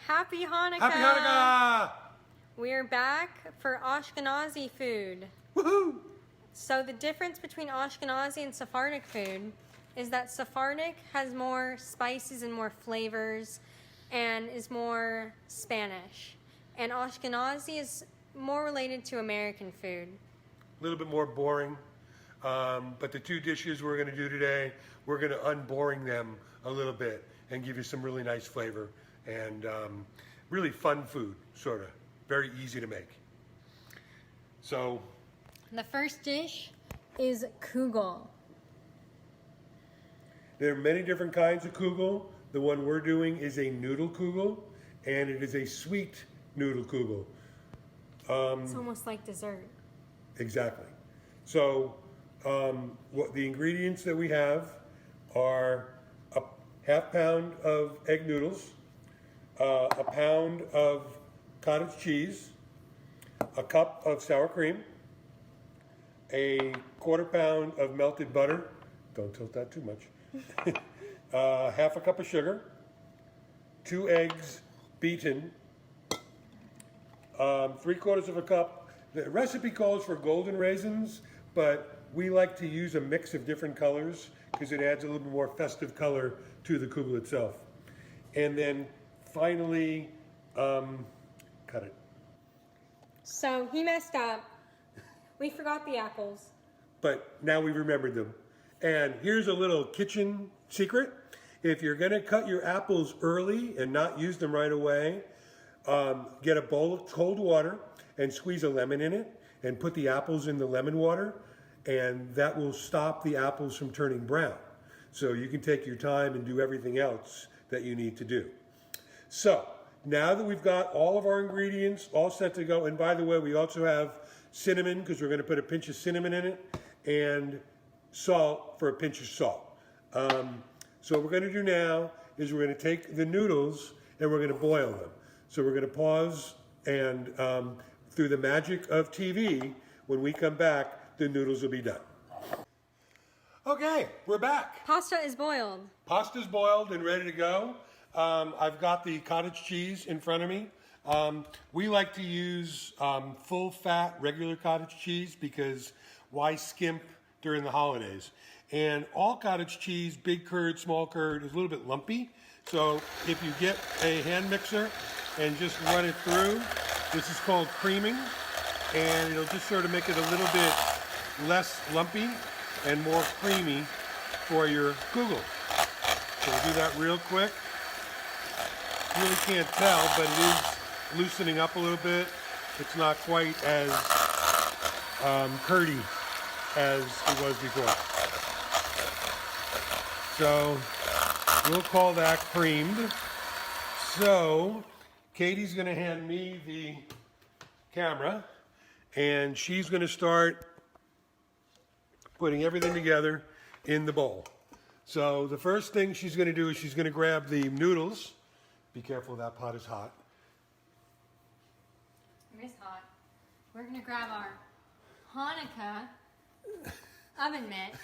Happy Hanukkah! Happy Hanukkah! We're back for Ashkenazi food. Woohoo! So the difference between Ashkenazi and Sephardic food is that Sephardic has more spices and more flavors and is more Spanish. And Ashkenazi is more related to American food. A little bit more boring. But the two dishes we're going to do today, we're going to unboring them a little bit and give you some really nice flavor and really fun food, sort of. Very easy to make. So, The first dish is Kugel. there are many different kinds of Kugel. The one we're doing is a Noodle Kugel, and it is a sweet Noodle Kugel. It's almost like dessert. Exactly. So, what the ingredients that we have are a half pound of egg noodles, a pound of cottage cheese, a cup of sour cream, a quarter pound of melted butter. Don't tilt that too much. Half a cup of sugar, 2 eggs beaten, 3/4 of a cup. The recipe calls for golden raisins, but we like to use a mix of different colors because it adds a little bit more festive color to the kugel itself. And then finally, cut it. So he messed up. We forgot the apples. But now we remembered them. And here's a little kitchen secret. If you're going to cut your apples early and not use them right away, get a bowl of cold water and squeeze a lemon in it and put the apples in the lemon water, and that will stop the apples from turning brown. So you can take your time and do everything else that you need to do. So now that we've got all of our ingredients all set to go, and by the way, we also have cinnamon because we're going to put a pinch of cinnamon in it, and salt for a pinch of salt. So what we're going to do now is we're going to take the noodles and we're going to boil them. So we're going to pause, and through the magic of TV, when we come back, the noodles will be done. Okay, we're back. Pasta is boiled. Pasta's boiled and ready to go. I've got the cottage cheese in front of me. We like to use full fat regular cottage cheese because why skimp during the holidays? And all cottage cheese, big curd, small curd, is a little bit lumpy. So if you get a hand mixer and just run it through, this is called creaming, and it'll just sort of make it a little bit less lumpy and more creamy for your kugel. So we'll do that real quick. You really can't tell, but it is loosening up a little bit. It's not quite as curdy as it was before. So we'll call that creamed. So Katie's going to hand me the camera, and she's going to start putting everything together in the bowl. So the first thing she's going to do is she's going to grab the noodles. Be careful, that pot is hot. It is hot. We're going to grab our Hanukkah oven mitt.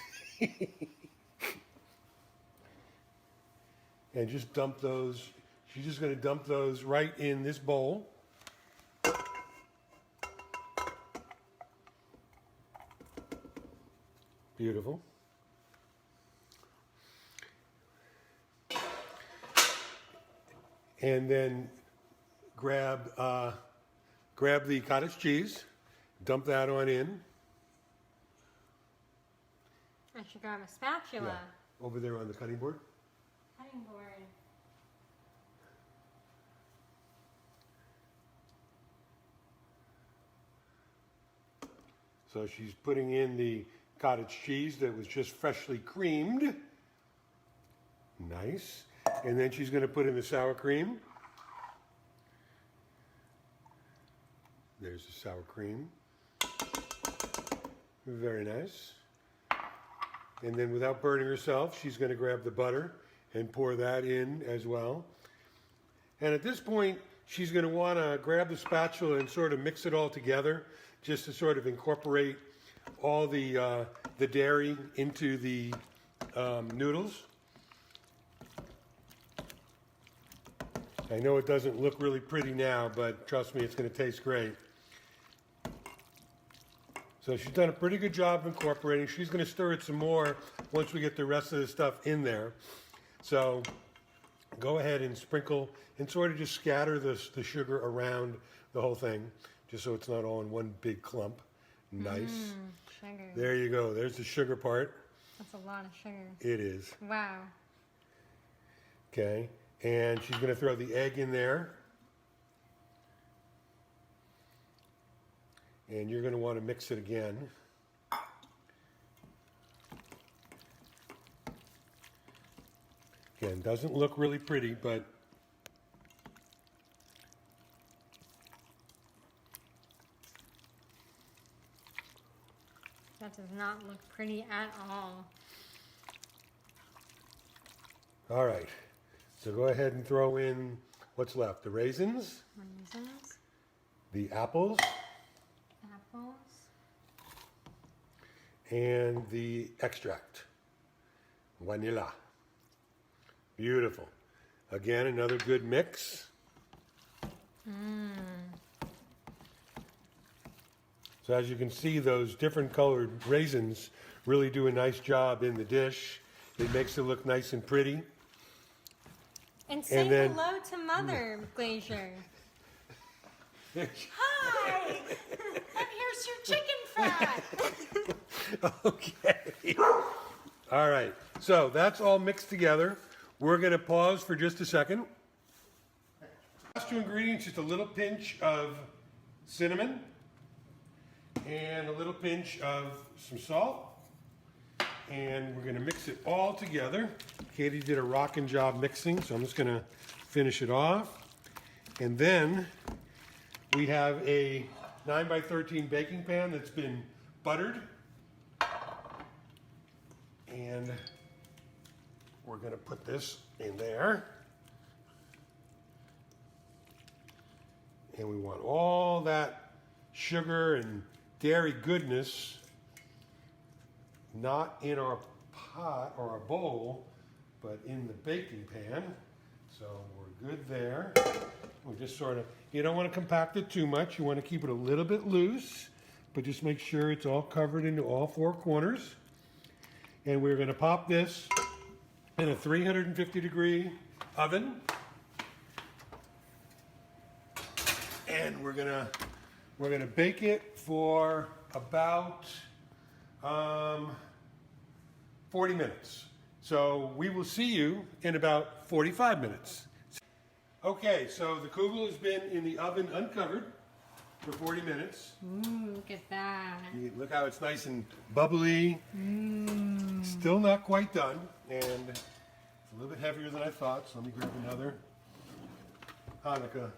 And just dump those. She's just going to dump those right in this bowl. Beautiful. And then grab the cottage cheese, dump that on in. I should grab a spatula. Yeah, over there on the cutting board. Cutting board. So she's putting in the cottage cheese that was just freshly creamed. Nice. And then she's going to put in the sour cream. There's the sour cream. Very nice. And then without burning herself, she's going to grab the butter and pour that in as well. And at this point, she's going to want to grab the spatula and sort of mix it all together just to sort of incorporate all the dairy into the noodles. I know it doesn't look really pretty now, but trust me, it's going to taste great. So she's done a pretty good job of incorporating. She's going to stir it some more once we get the rest of the stuff in there. So go ahead and sprinkle and sort of just scatter the sugar around the whole thing, just so it's not all in one big clump. Nice. Sugar. There you go. There's the sugar part. That's a lot of sugar. It is. Wow. Okay. And she's going to throw the egg in there. And you're going to want to mix it again. Again, doesn't look really pretty, but that does not look pretty at all. all right. So go ahead and throw in what's left. The raisins, Raisins, the apples, apples, and the extract. Vanilla. Beautiful. Again, another good mix. So as you can see, those different colored raisins really do a nice job in the dish. It makes it look nice and pretty. and say then- hello to Mother Glacier. Hi, and here's your chicken fat. Okay. All right. So that's all mixed together. We're going to pause for just a second. Last two ingredients, just a little pinch of cinnamon and a little pinch of some salt. And we're going to mix it all together. Katie did a rockin' job mixing, so I'm just going to finish it off. And then we have a 9x13 baking pan that's been buttered. And we're going to put this in there. And we want all that sugar and dairy goodness not in our pot or our bowl, but in the baking pan. So we're good there. We just sort of, you don't want to compact it too much. You want to keep it a little bit loose, but just make sure it's all covered into all four corners. And we're going to pop this in a 350-degree oven. And we're gonna bake it for about 40 minutes. So we will see you in about 45 minutes. Okay, so the kugel has been in the oven uncovered for 40 minutes. Ooh, look at that. Look how it's nice and bubbly. Still not quite done, and it's a little bit heavier than I thought, so let me grab another Hanukkah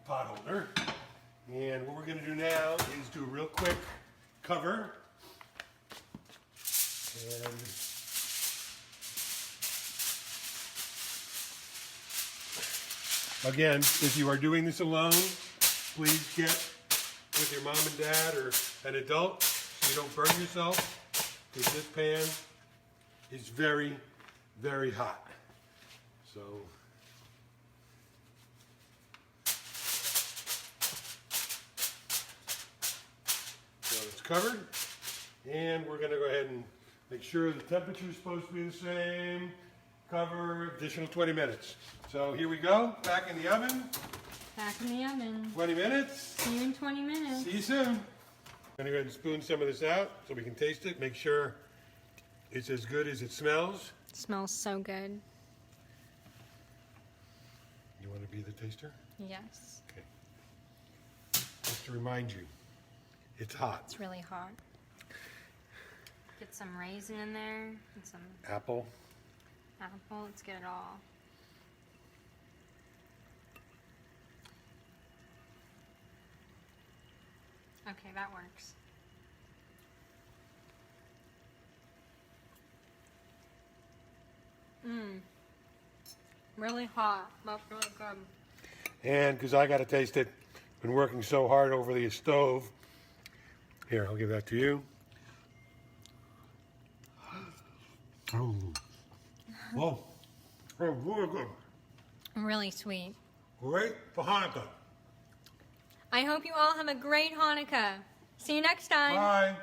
pot holder. And what we're going to do now is do a real quick cover. And again, if you are doing this alone, please get with your mom and dad or an adult so you don't burn yourself, because this pan is very, very hot. So it's covered, and we're going to go ahead and make sure the temperature is supposed to be the same. Cover, additional 20 minutes. So here we go, back in the oven. Back in the oven. 20 minutes. See you in 20 minutes. See you soon. I'm going to go ahead and spoon some of this out so we can taste it. Make sure it's as good as it smells. It smells so good. You want to be the taster? Yes. Okay. Just to remind you, it's hot. It's really hot. Get some raisin in there and some Apple. apple. Let's get it all. Okay, that works. Really hot, but really good. And because I got to taste it, been working so hard over the stove. Here, I'll give that to you. Oh. Whoa. Oh, really good. Really sweet. Great for Hanukkah. I hope you all have a great Hanukkah. See you next time. Bye.